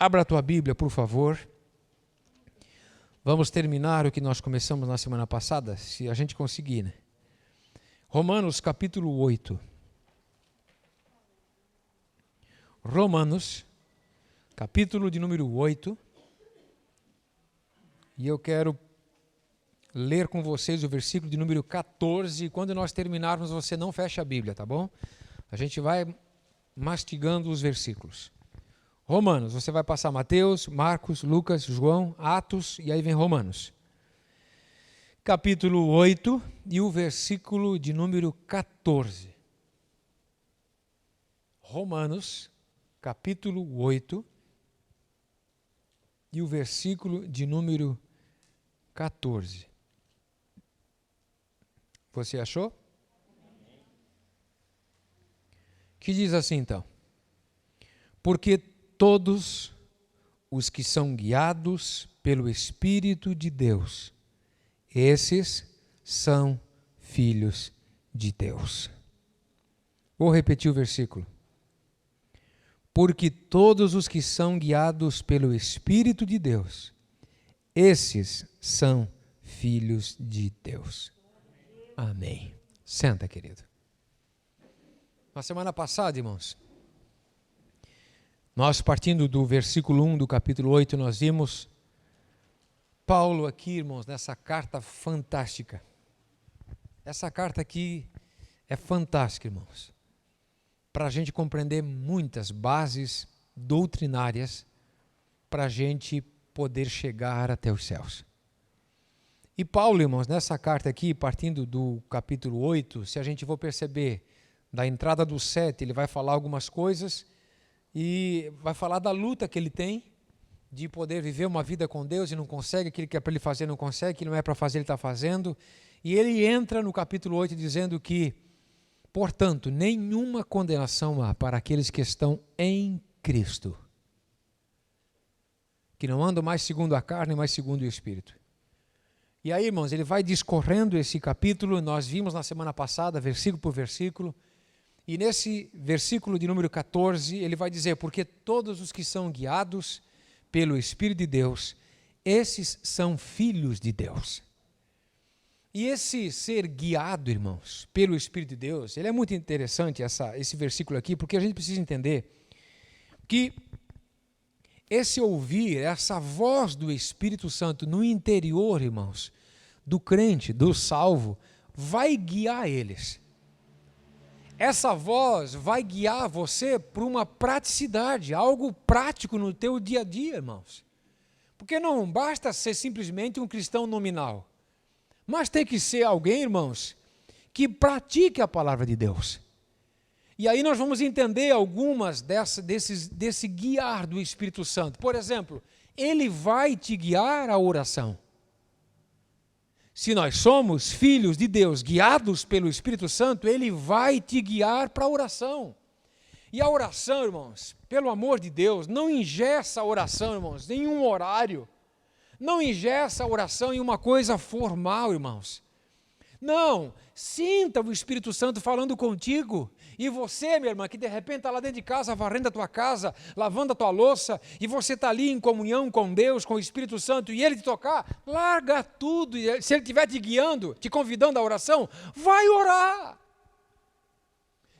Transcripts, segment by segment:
Abra a tua Bíblia, por favor. Vamos terminar o que nós começamos na semana passada, se a gente conseguir, né? Romanos capítulo 8. Romanos, capítulo de número 8. E eu quero ler com vocês o versículo de número 14. Quando nós terminarmos, você não fecha a Bíblia, tá bom? A gente vai mastigando os versículos. Romanos, você vai passar Mateus, Marcos, Lucas, João, Atos e aí vem Romanos. Capítulo 8 e o versículo de número 14. Romanos, capítulo 8 e o versículo de número 14. Você achou? Que diz assim então: porque todos os que são guiados pelo Espírito de Deus, esses são filhos de Deus. Vou repetir o versículo. Porque todos os que são guiados pelo Espírito de Deus, esses são filhos de Deus. Amém. Senta, querido. Na semana passada, irmãos, nós partindo do versículo 1 do capítulo 8, nós vimos Paulo aqui, irmãos, nessa carta fantástica. Essa carta aqui é fantástica, irmãos, para a gente compreender muitas bases doutrinárias para a gente poder chegar até os céus. E Paulo, irmãos, nessa carta aqui, partindo do capítulo 8, se a gente for perceber, da entrada do 7, ele vai falar algumas coisas e vai falar da luta que ele tem de poder viver uma vida com Deus e não consegue, aquilo que é para ele fazer não consegue, aquilo que não é para fazer ele está fazendo. E ele entra no capítulo 8 dizendo que, portanto, nenhuma condenação há para aqueles que estão em Cristo, que não andam mais segundo a carne, mas segundo o Espírito. E aí, irmãos, ele vai discorrendo esse capítulo, nós vimos na semana passada, versículo por versículo, e nesse versículo de número 14, ele vai dizer, porque todos os que são guiados pelo Espírito de Deus, esses são filhos de Deus. E esse ser guiado, irmãos, pelo Espírito de Deus, ele é muito interessante, esse versículo aqui, porque a gente precisa entender que esse ouvir, essa voz do Espírito Santo no interior, irmãos, do crente, do salvo, vai guiar eles. Essa voz vai guiar você para uma praticidade, algo prático no teu dia a dia, irmãos. Porque não basta ser simplesmente um cristão nominal, mas tem que ser alguém, irmãos, que pratique a palavra de Deus. E aí nós vamos entender algumas desse guiar do Espírito Santo. Por exemplo, ele vai te guiar à oração. Se nós somos filhos de Deus, guiados pelo Espírito Santo, ele vai te guiar para a oração. E a oração, irmãos, pelo amor de Deus, não engessa a oração, irmãos, em um horário. Não engessa a oração em uma coisa formal, irmãos. Não, sinta o Espírito Santo falando contigo. E você, minha irmã, que de repente está lá dentro de casa, varrendo a tua casa, lavando a tua louça, e você está ali em comunhão com Deus, com o Espírito Santo, e Ele te tocar, larga tudo. E se Ele estiver te guiando, te convidando à oração, vai orar.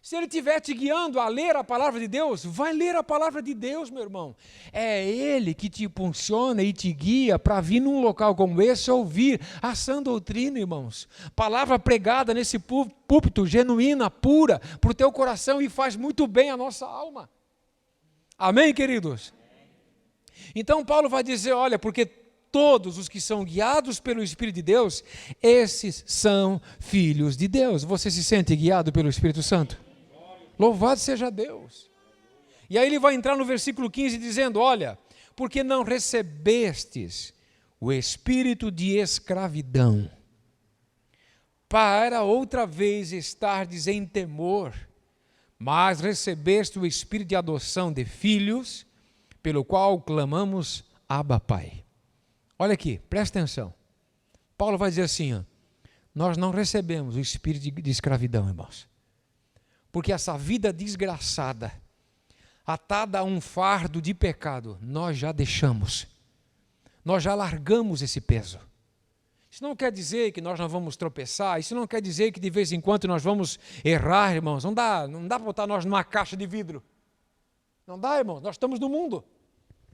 Se Ele estiver te guiando a ler a palavra de Deus, vai ler a palavra de Deus, meu irmão. É Ele que te impulsiona e te guia para vir num local como esse ouvir a sã doutrina, irmãos. Palavra pregada nesse púlpito, genuína, pura, para o teu coração e faz muito bem à nossa alma. Amém, queridos? Então Paulo vai dizer, olha, porque todos os que são guiados pelo Espírito de Deus, esses são filhos de Deus. Você se sente guiado pelo Espírito Santo? Louvado seja Deus. E aí ele vai entrar no versículo 15 dizendo, olha, porque não recebestes o espírito de escravidão, para outra vez estardes em temor, mas recebeste o espírito de adoção de filhos, pelo qual clamamos, Abba, Pai. Olha aqui, presta atenção. Paulo vai dizer assim, ó, nós não recebemos o espírito de escravidão, irmãos. Porque essa vida desgraçada, atada a um fardo de pecado, nós já deixamos. Nós já largamos esse peso. Isso não quer dizer que nós não vamos tropeçar, isso não quer dizer que de vez em quando nós vamos errar, irmãos. Não dá para botar nós numa caixa de vidro. Não dá, irmãos, nós estamos no mundo.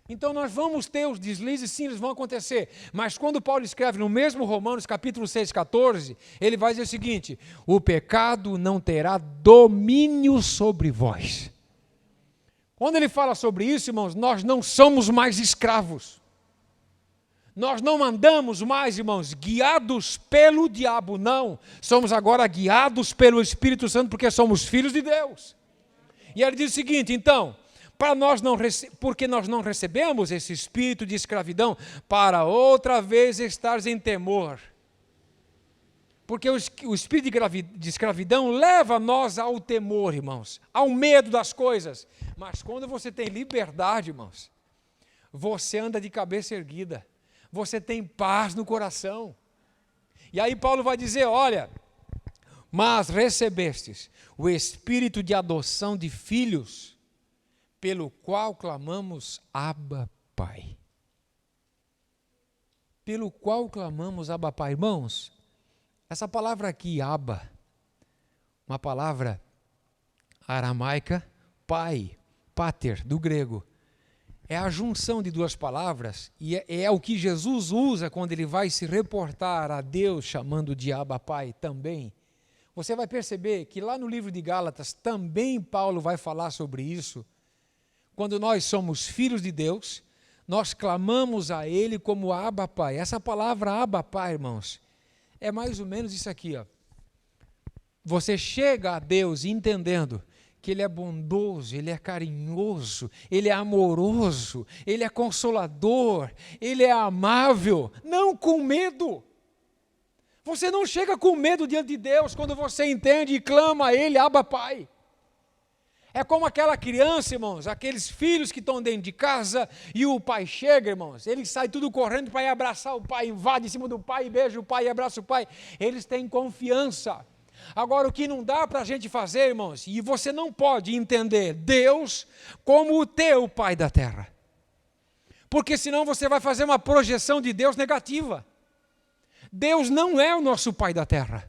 Então nós vamos ter os deslizes, sim, eles vão acontecer. Mas quando Paulo escreve no mesmo Romanos, capítulo 6, 14, ele vai dizer o seguinte: o pecado não terá domínio sobre vós. Quando ele fala sobre isso, irmãos, nós não somos mais escravos. Nós não andamos mais, irmãos, guiados pelo diabo, não. Somos agora guiados pelo Espírito Santo, porque somos filhos de Deus. E ele diz o seguinte, então, porque nós não recebemos esse espírito de escravidão, para outra vez estares em temor. Porque o espírito de escravidão leva nós ao temor, irmãos, ao medo das coisas. Mas quando você tem liberdade, irmãos, você anda de cabeça erguida. Você tem paz no coração. E aí Paulo vai dizer, olha, mas recebestes o espírito de adoção de filhos, pelo qual clamamos Abba, Pai. Pelo qual clamamos Abba, Pai. Irmãos, essa palavra aqui, Abba, uma palavra aramaica, pai, pater, do grego. É a junção de duas palavras e é o que Jesus usa quando ele vai se reportar a Deus chamando de Abba Pai também. Você vai perceber que lá no livro de Gálatas também Paulo vai falar sobre isso. Quando nós somos filhos de Deus, nós clamamos a Ele como Abba Pai. Essa palavra Abba Pai, irmãos, é mais ou menos isso aqui, ó. Você chega a Deus entendendo que Ele é bondoso, Ele é carinhoso, Ele é amoroso, Ele é consolador, Ele é amável, não com medo. Você não chega com medo diante de Deus quando você entende e clama a Ele, Abba Pai. É como aquela criança, irmãos, aqueles filhos que estão dentro de casa e o pai chega, irmãos, ele sai tudo correndo para ir abraçar o pai, invade em cima do pai, beija o pai, abraça o pai. Eles têm confiança. Agora, o que não dá para a gente fazer, irmãos, e você não pode entender Deus como o teu pai da terra. Porque senão você vai fazer uma projeção de Deus negativa. Deus não é o nosso pai da terra.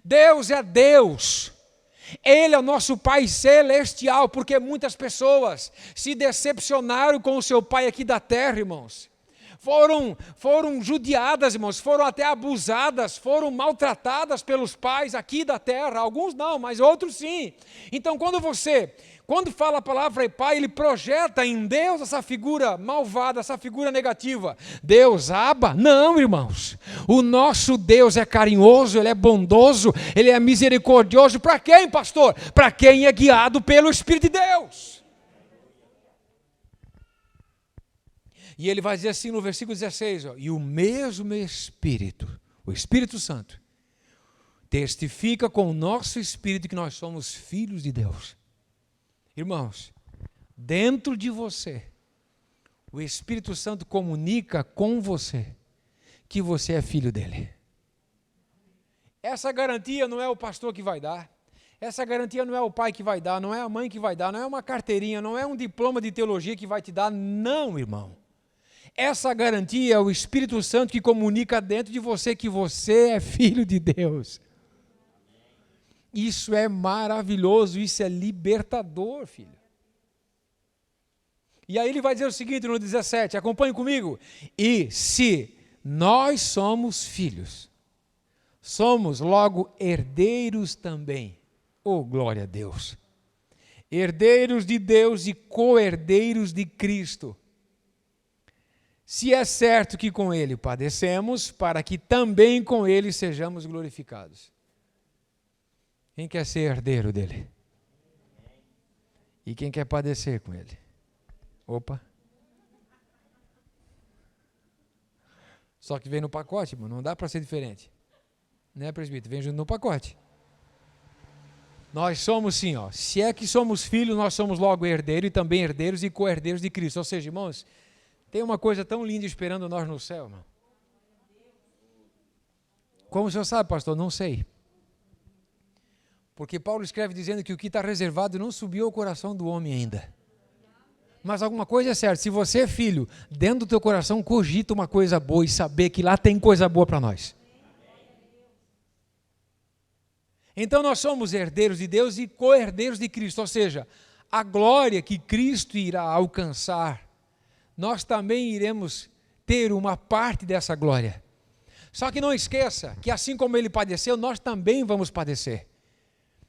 Deus é Deus. Ele é o nosso Pai celestial, porque muitas pessoas se decepcionaram com o seu pai aqui da terra, irmãos. Foram judiadas, irmãos, foram até abusadas, foram maltratadas pelos pais aqui da terra. Alguns não, mas outros sim. Então, quando fala a palavra pai, ele projeta em Deus essa figura malvada, essa figura negativa. Deus, Abba? Não, irmãos. O nosso Deus é carinhoso, Ele é bondoso, Ele é misericordioso. Para quem, pastor? Para quem é guiado pelo Espírito de Deus. E ele vai dizer assim no versículo 16, ó, e o mesmo Espírito, o Espírito Santo, testifica com o nosso espírito que nós somos filhos de Deus. Irmãos, dentro de você, o Espírito Santo comunica com você que você é filho dele. Essa garantia não é o pastor que vai dar, essa garantia não é o pai que vai dar, não é a mãe que vai dar, não é uma carteirinha, não é um diploma de teologia que vai te dar, não, irmão. Essa garantia é o Espírito Santo que comunica dentro de você que você é filho de Deus. Isso é maravilhoso, isso é libertador, filho. E aí ele vai dizer o seguinte no 17, acompanhe comigo. E se nós somos filhos, somos logo herdeiros também. Oh, glória a Deus. Herdeiros de Deus e co-herdeiros de Cristo. Se é certo que com Ele padecemos, para que também com Ele sejamos glorificados. Quem quer ser herdeiro dele? E quem quer padecer com Ele? Opa! Só que vem no pacote, mano, não dá para ser diferente. Né, presbítero? Vem junto no pacote. Nós somos sim, ó. Se é que somos filhos, nós somos logo herdeiros e também herdeiros e co-herdeiros de Cristo. Ou seja, irmãos, tem uma coisa tão linda esperando nós no céu, irmão. Como o senhor sabe, pastor? Não sei. Porque Paulo escreve dizendo que o que está reservado não subiu ao coração do homem ainda. Mas alguma coisa é certa, se você é filho, dentro do teu coração cogita uma coisa boa e saber que lá tem coisa boa para nós. Então nós somos herdeiros de Deus e co-herdeiros de Cristo, ou seja, a glória que Cristo irá alcançar, nós também iremos ter uma parte dessa glória. Só que não esqueça que assim como ele padeceu, nós também vamos padecer.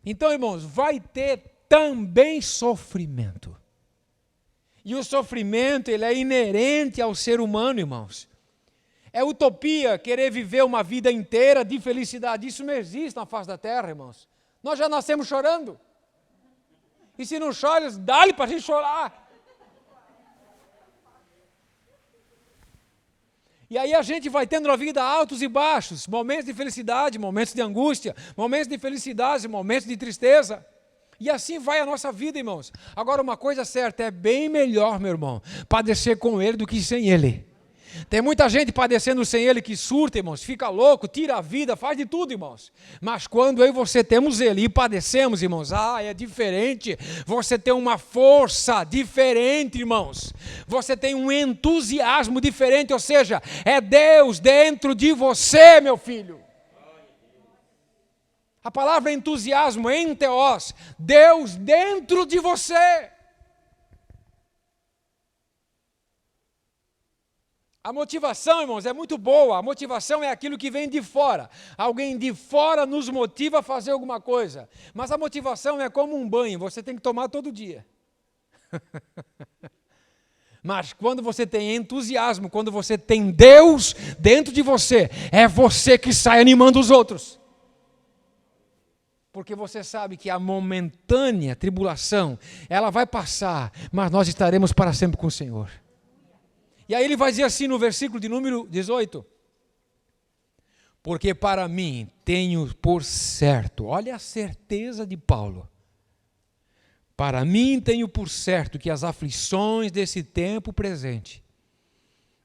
Então, irmãos, vai ter também sofrimento. E o sofrimento, ele é inerente ao ser humano, irmãos. É utopia querer viver uma vida inteira de felicidade. Isso não existe na face da terra, irmãos. Nós já nascemos chorando. E se não chora, dá-lhe para a gente chorar. E aí a gente vai tendo na vida altos e baixos, momentos de felicidade, momentos de angústia, momentos de felicidade, momentos de tristeza. E assim vai a nossa vida, irmãos. Agora, uma coisa certa, é bem melhor, meu irmão, padecer com ele do que sem ele. Tem muita gente padecendo sem ele que surta, irmãos, fica louco, tira a vida, faz de tudo, irmãos. Mas quando eu e você temos ele e padecemos, irmãos, é diferente. Você tem uma força diferente, irmãos. Você tem um entusiasmo diferente, ou seja, é Deus dentro de você, meu filho. A palavra entusiasmo, enteos, Deus dentro de você. A motivação, irmãos, é muito boa. A motivação é aquilo que vem de fora. Alguém de fora nos motiva a fazer alguma coisa. Mas a motivação é como um banho, você tem que tomar todo dia. Mas quando você tem entusiasmo, quando você tem Deus dentro de você, é você que sai animando os outros. Porque você sabe que a momentânea tribulação, ela vai passar, mas nós estaremos para sempre com o Senhor. E aí ele vai dizer assim no versículo de número 18. Porque para mim tenho por certo, olha a certeza de Paulo. Para mim tenho por certo que as aflições desse tempo presente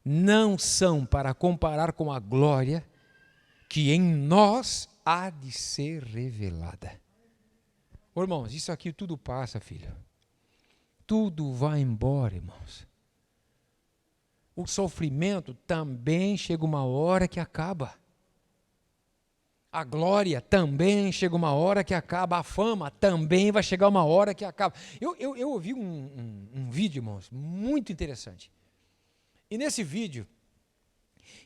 não são para comparar com a glória que em nós há de ser revelada. Ô, irmãos, isso aqui tudo passa, filho. Tudo vai embora, irmãos. O sofrimento também chega uma hora que acaba. A glória também chega uma hora que acaba. A fama também vai chegar uma hora que acaba. Eu ouvi um vídeo, irmãos, muito interessante. E nesse vídeo,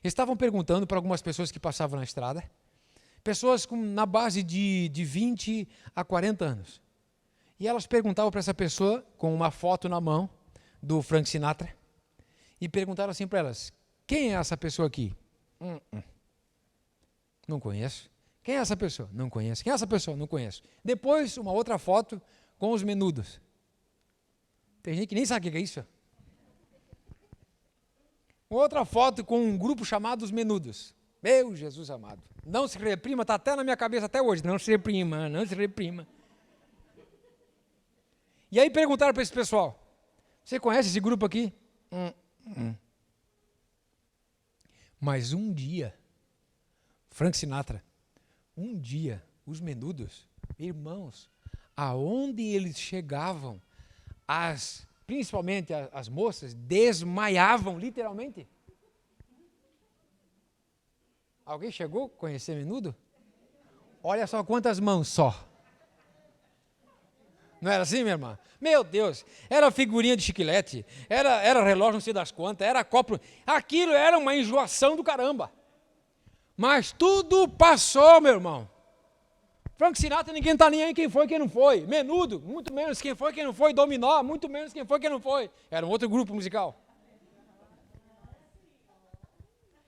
estavam perguntando para algumas pessoas que passavam na estrada, pessoas na base de 20 a 40 anos. E elas perguntavam para essa pessoa, com uma foto na mão, do Frank Sinatra, e perguntaram assim para elas, quem é essa pessoa aqui? Não conheço. Quem é essa pessoa? Não conheço. Quem é essa pessoa? Não conheço. Depois, uma outra foto com os Menudos. Tem gente que nem sabe o que é isso. Outra foto com um grupo chamado Os Menudos. Meu Jesus amado. Não se reprima, está até na minha cabeça até hoje. Não se reprima, não se reprima. E aí perguntaram para esse pessoal, você conhece esse grupo aqui? Mas um dia, Frank Sinatra, um dia, os Menudos, irmãos, aonde eles chegavam, principalmente as moças, desmaiavam literalmente. Alguém chegou a conhecer Menudo? Olha só quantas mãos só. Não era assim, minha irmã? Meu Deus, era figurinha de chiclete, era relógio não sei das quantas, era copo. Aquilo era uma enjoação do caramba. Mas tudo passou, meu irmão. Frank Sinatra, ninguém está nem aí quem foi, quem não foi. Menudo, muito menos quem foi, quem não foi. Dominó, muito menos quem foi, quem não foi. Era um outro grupo musical.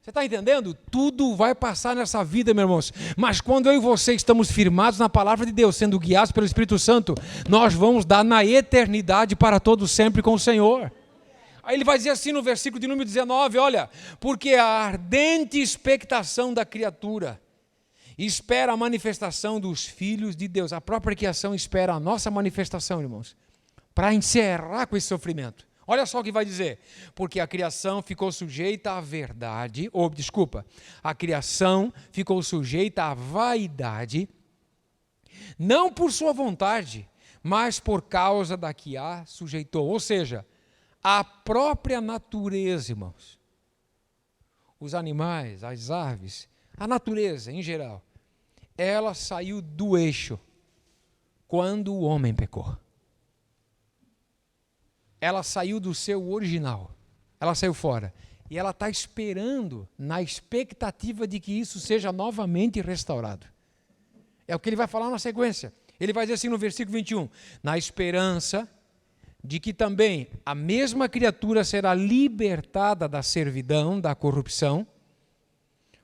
Você está entendendo? Tudo vai passar nessa vida, meus irmãos. Mas quando eu e você estamos firmados na palavra de Deus, sendo guiados pelo Espírito Santo, nós vamos dar na eternidade para todo sempre com o Senhor. Aí ele vai dizer assim no versículo de número 19, olha, porque a ardente expectação da criatura espera a manifestação dos filhos de Deus. A própria criação espera a nossa manifestação, irmãos, para encerrar com esse sofrimento. Olha só o que vai dizer, porque a criação ficou sujeita à verdade, a criação ficou sujeita à vaidade, não por sua vontade, mas por causa da que a sujeitou. Ou seja, A própria natureza, irmãos, os animais, as aves, a natureza em geral, ela saiu do eixo quando o homem pecou. Ela saiu do seu original, ela saiu fora. E ela está esperando, na expectativa de que isso seja novamente restaurado. É o que ele vai falar na sequência. Ele vai dizer assim no versículo 21, na esperança de que também a mesma criatura será libertada da servidão, da corrupção,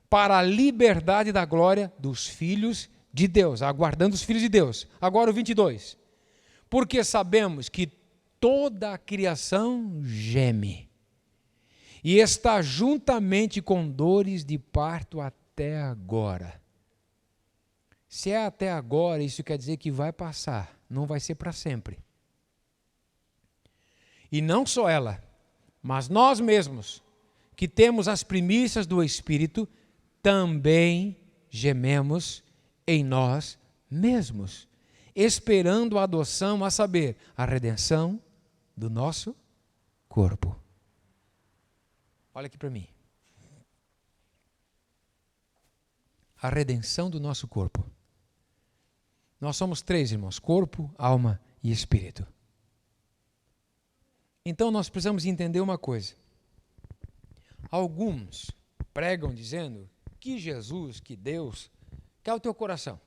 para a liberdade da glória dos filhos de Deus, aguardando os filhos de Deus. Agora o 22. Porque sabemos que toda a criação geme e está juntamente com dores de parto até agora. Se é até agora, isso quer dizer que vai passar, não vai ser para sempre. E não só ela, mas nós mesmos, que temos as primícias do Espírito, também gememos em nós mesmos, esperando a adoção, a saber, a redenção do nosso corpo. Olha aqui para mim. A redenção do nosso corpo. Nós somos três, irmãos: corpo, alma e espírito. Então nós precisamos entender uma coisa. Alguns pregam dizendo que Jesus, que Deus, quer o teu coração.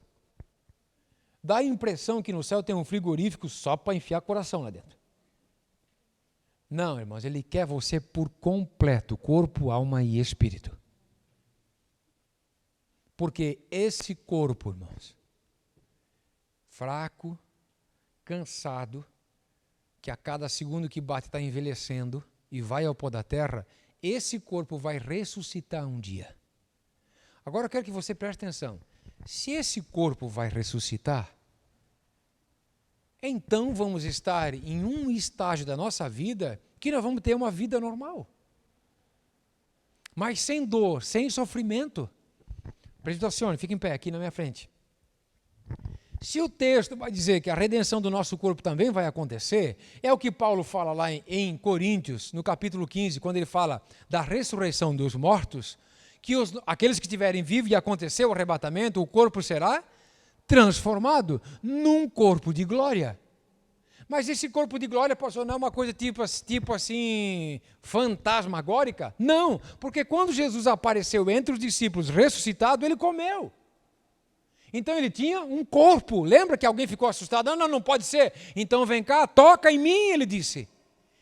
Dá a impressão que no céu tem um frigorífico só para enfiar coração lá dentro. Não, irmãos, Ele quer você por completo, corpo, alma e espírito. Porque esse corpo, irmãos, fraco, cansado, que a cada segundo que bate está envelhecendo e vai ao pó da terra, esse corpo vai ressuscitar um dia. Agora eu quero que você preste atenção. Se esse corpo vai ressuscitar, então vamos estar em um estágio da nossa vida que nós vamos ter uma vida normal. Mas sem dor, sem sofrimento. Presbítero, fica em pé aqui na minha frente. Se o texto vai dizer que a redenção do nosso corpo também vai acontecer, é o que Paulo fala lá em Coríntios, no capítulo 15, quando ele fala da ressurreição dos mortos, que aqueles que estiverem vivos e acontecer o arrebatamento, o corpo será transformado num corpo de glória. Mas esse corpo de glória, pastor, não é uma coisa tipo assim, fantasmagórica? Não, porque quando Jesus apareceu entre os discípulos ressuscitado, ele comeu. Então ele tinha um corpo. Lembra que alguém ficou assustado? Não pode ser. Então vem cá, toca em mim, ele disse.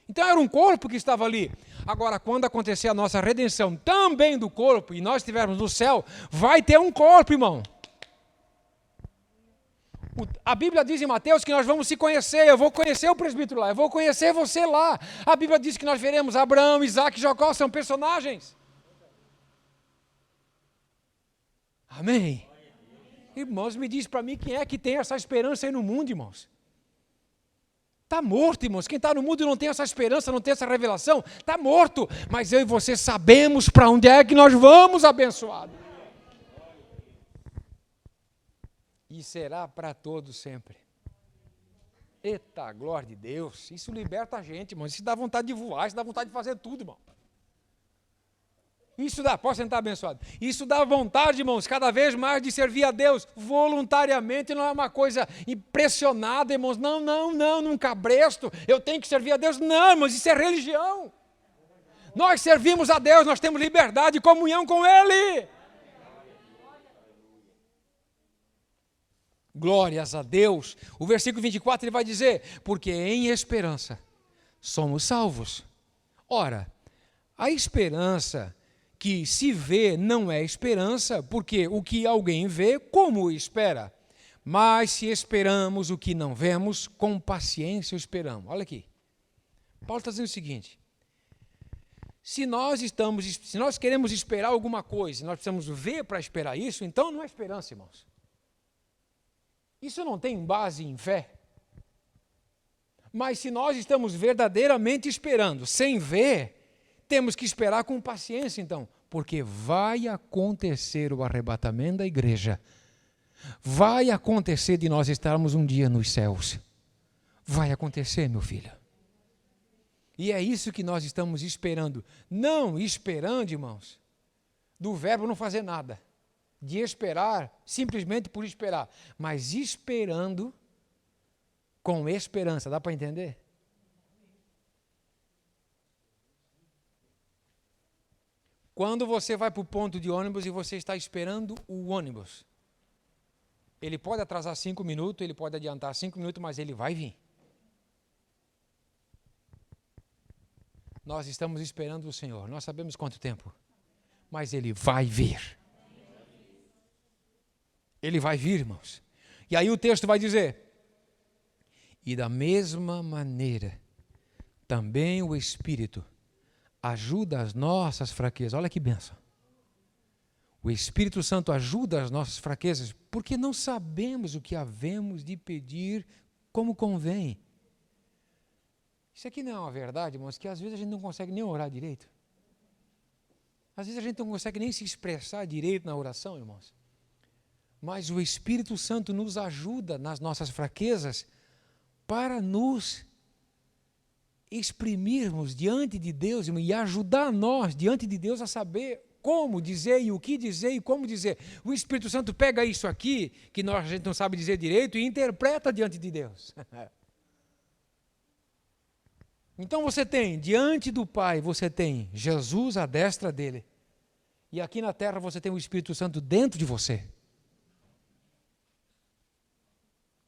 Então era um corpo que estava ali. Agora, quando acontecer a nossa redenção também do corpo, e nós estivermos no céu, vai ter um corpo, irmão. A Bíblia diz em Mateus que nós vamos se conhecer. Eu vou conhecer o presbítero lá, eu vou conhecer você lá. A Bíblia diz que nós veremos Abraão, Isaac e Jacó, são personagens. Amém? Irmãos, me diz para mim quem é que tem essa esperança aí no mundo, irmãos. Está morto, irmãos. Quem está no mundo e não tem essa esperança, não tem essa revelação, está morto. Mas eu e você sabemos para onde é que nós vamos, abençoado. E será para todos sempre. Eita, glória de Deus. Isso liberta a gente, irmão. Isso dá vontade de voar, isso dá vontade de fazer tudo, irmão. Isso dá, pode sentar abençoado. Isso dá vontade, irmãos, cada vez mais de servir a Deus voluntariamente. Não é uma coisa impressionada, irmãos. Num cabresto. Eu tenho que servir a Deus. Não, irmãos, isso é religião. Nós servimos a Deus, nós temos liberdade e comunhão com Ele. Glórias a Deus. O versículo 24 ele vai dizer, porque em esperança somos salvos. Ora, a esperança que se vê não é esperança, porque o que alguém vê, como o espera? Mas se esperamos o que não vemos, com paciência o esperamos. Olha aqui. Paulo está dizendo o seguinte, se nós queremos esperar alguma coisa, nós precisamos ver para esperar isso, então não é esperança, irmãos. Isso não tem base em fé. Mas se nós estamos verdadeiramente esperando, sem ver, temos que esperar com paciência então, porque vai acontecer o arrebatamento da igreja. Vai acontecer de nós estarmos um dia nos céus. Vai acontecer, meu filho. E é isso que nós estamos esperando. Não esperando, irmãos, do verbo não fazer nada. De esperar, simplesmente por esperar. Mas esperando com esperança. Dá para entender? Quando você vai para o ponto de ônibus e você está esperando o ônibus, ele pode atrasar 5 minutos, ele pode adiantar 5 minutos, mas ele vai vir. Nós estamos esperando o Senhor. Nós sabemos quanto tempo, mas Ele vai vir. Ele vai vir, irmãos. E aí o texto vai dizer: e da mesma maneira, também o Espírito ajuda as nossas fraquezas. Olha que bênção. O Espírito Santo ajuda as nossas fraquezas, porque não sabemos o que havemos de pedir como convém. Isso aqui não é uma verdade, irmãos, que às vezes a gente não consegue nem orar direito. Às vezes a gente não consegue nem se expressar direito na oração, irmãos. Mas o Espírito Santo nos ajuda nas nossas fraquezas para nos exprimirmos diante de Deus, irmão, e ajudar nós diante de Deus a saber como dizer e o que dizer e como dizer. O Espírito Santo pega isso aqui, que a gente não sabe dizer direito, e interpreta diante de Deus. Então você tem, diante do Pai, você tem Jesus à destra dele. E aqui na terra você tem o Espírito Santo dentro de você.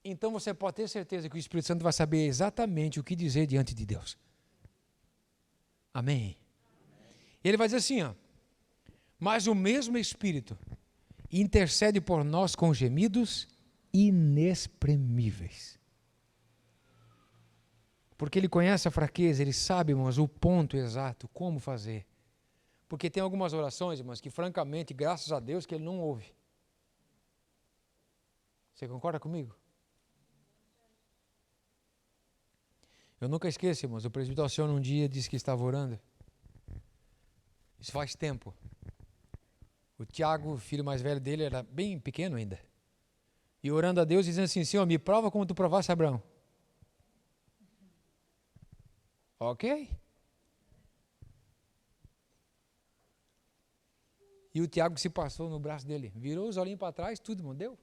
Então você pode ter certeza que o Espírito Santo vai saber exatamente o que dizer diante de Deus. Amém? E ele vai dizer assim, ó: mas o mesmo Espírito intercede por nós com gemidos inexprimíveis. Porque ele conhece a fraqueza, ele sabe, irmãos, o ponto exato, como fazer. Porque tem algumas orações, irmãos, que francamente, graças a Deus, que ele não ouve. Você concorda comigo? Eu nunca esqueço, irmãos, o presbítero Alcione um dia disse que estava orando. Isso faz tempo. O Tiago, filho mais velho dele, era bem pequeno ainda. E orando a Deus, dizendo assim: Senhor, me prova como tu provaste Abraão. Ok? E o Tiago se passou no braço dele, virou os olhinhos para trás, tudo, irmão, deu.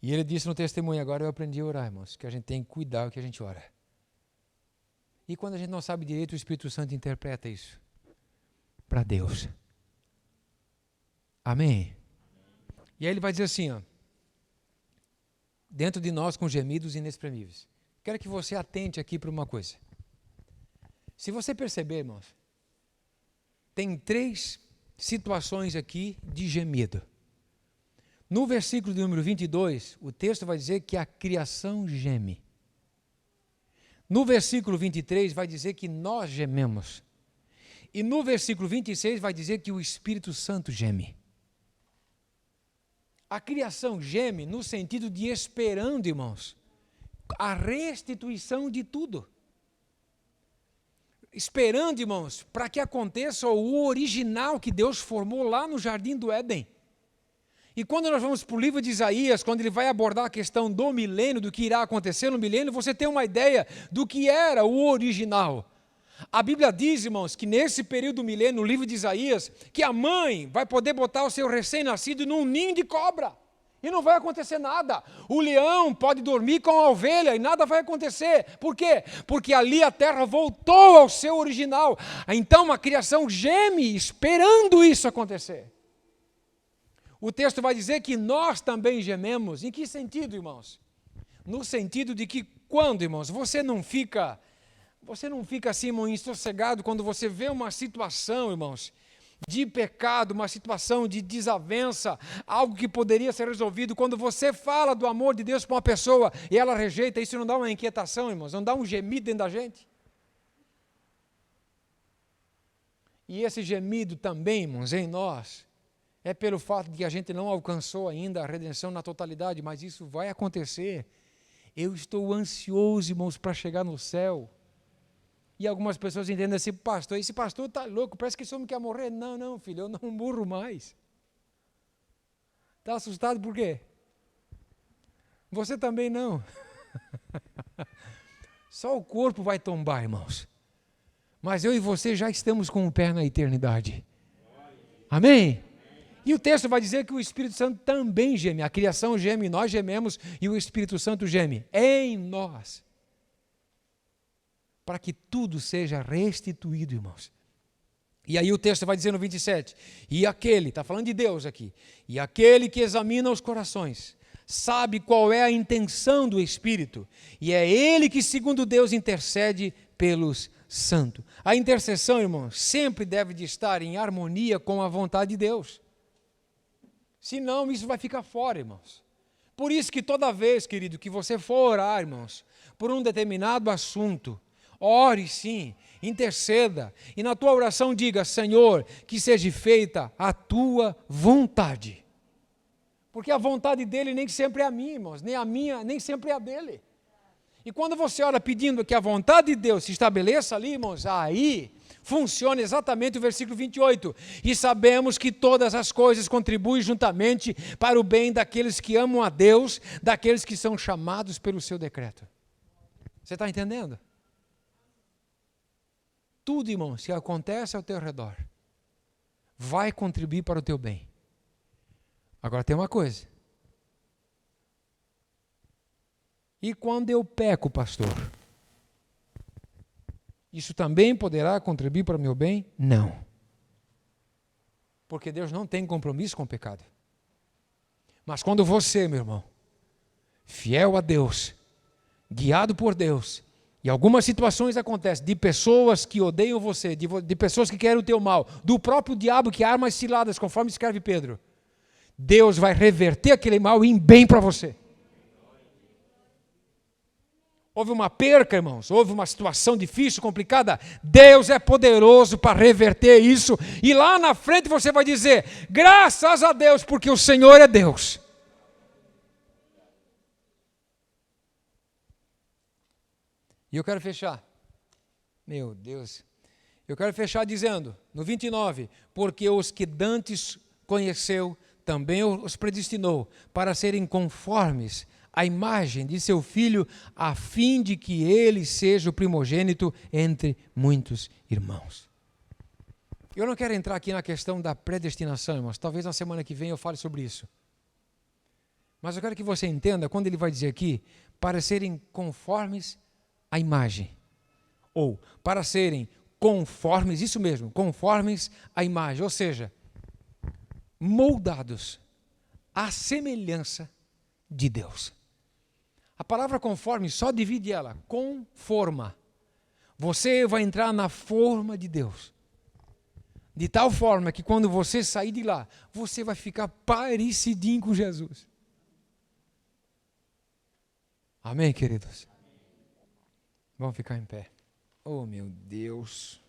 E ele disse no testemunho: agora eu aprendi a orar, irmãos, que a gente tem que cuidar do que a gente ora. E quando a gente não sabe direito, o Espírito Santo interpreta isso para Deus. Amém? E aí ele vai dizer assim, ó: dentro de nós com gemidos inexprimíveis. Quero que você atente aqui para uma coisa. Se você perceber, irmãos, tem 3 situações aqui de gemido. No versículo de número 22, o texto vai dizer que a criação geme. No versículo 23 vai dizer que nós gememos. E no versículo 26 vai dizer que o Espírito Santo geme. A criação geme no sentido de esperando, irmãos, a restituição de tudo. Esperando, irmãos, para que aconteça o original que Deus formou lá no Jardim do Éden. E quando nós vamos para o livro de Isaías, quando ele vai abordar a questão do milênio, do que irá acontecer no milênio, você tem uma ideia do que era o original. A Bíblia diz, irmãos, que nesse período do milênio, no livro de Isaías, que a mãe vai poder botar o seu recém-nascido num ninho de cobra. E não vai acontecer nada. O leão pode dormir com a ovelha e nada vai acontecer. Por quê? Porque ali a terra voltou ao seu original. Então a criação geme esperando isso acontecer. O texto vai dizer que nós também gememos. Em que sentido, irmãos? No sentido de que quando, irmãos, você não fica assim, irmão, insossegado quando você vê uma situação, irmãos, de pecado, uma situação de desavença, algo que poderia ser resolvido, quando você fala do amor de Deus para uma pessoa e ela rejeita, isso não dá uma inquietação, irmãos, não dá um gemido dentro da gente? E esse gemido também, irmãos, em nós, é pelo fato de que a gente não alcançou ainda a redenção na totalidade, mas isso vai acontecer. Eu estou ansioso, irmãos, para chegar no céu. E algumas pessoas entendem assim: pastor, esse pastor está louco, parece que esse homem quer morrer. Não, não, filho, eu não morro mais. Está assustado por quê? Você também não. Só o corpo vai tombar, irmãos. Mas eu e você já estamos com o pé na eternidade. Amém? E o texto vai dizer que o Espírito Santo também geme. A criação geme, nós gememos e o Espírito Santo geme em nós. Para que tudo seja restituído, irmãos. E aí o texto vai dizer no 27, e aquele, está falando de Deus aqui, e aquele que examina os corações, sabe qual é a intenção do Espírito, e é ele que, segundo Deus, intercede pelos santos. A intercessão, irmãos, sempre deve de estar em harmonia com a vontade de Deus. Senão, isso vai ficar fora, irmãos. Por isso que toda vez, querido, que você for orar, irmãos, por um determinado assunto, ore sim, interceda, e na tua oração diga: Senhor, que seja feita a tua vontade. Porque a vontade dele nem sempre é a minha, irmãos, nem a minha, nem sempre é a dele. E quando você ora pedindo que a vontade de Deus se estabeleça ali, irmãos, aí funciona exatamente o versículo 28. E sabemos que todas as coisas contribuem juntamente para o bem daqueles que amam a Deus, daqueles que são chamados pelo seu decreto. Você está entendendo? Tudo, irmãos, que acontece ao teu redor vai contribuir para o teu bem. Agora tem uma coisa. E quando eu peco, pastor, isso também poderá contribuir para o meu bem? Não. Porque Deus não tem compromisso com o pecado. Mas quando você, meu irmão, fiel a Deus, guiado por Deus, e algumas situações acontecem de pessoas que odeiam você, de pessoas que querem o teu mal, do próprio diabo que arma as ciladas, conforme escreve Pedro, Deus vai reverter aquele mal em bem para você. Houve uma perca, irmãos, houve uma situação difícil, complicada, Deus é poderoso para reverter isso, e lá na frente você vai dizer: graças a Deus, porque o Senhor é Deus. E eu quero fechar, meu Deus, eu quero fechar dizendo, no 29, porque os que dantes conheceu, também os predestinou para serem conformes à imagem de seu Filho, a fim de que ele seja o primogênito entre muitos irmãos. Eu não quero entrar aqui na questão da predestinação, irmãos, talvez na semana que vem eu fale sobre isso. Mas eu quero que você entenda, quando ele vai dizer aqui, para serem conformes à imagem, ou para serem conformes, isso mesmo, conformes à imagem, ou seja, moldados à semelhança de Deus. A palavra conforme só divide ela, conforma. Você vai entrar na forma de Deus. De tal forma que quando você sair de lá, você vai ficar parecidinho com Jesus. Amém, queridos? Vamos ficar em pé. Oh, meu Deus.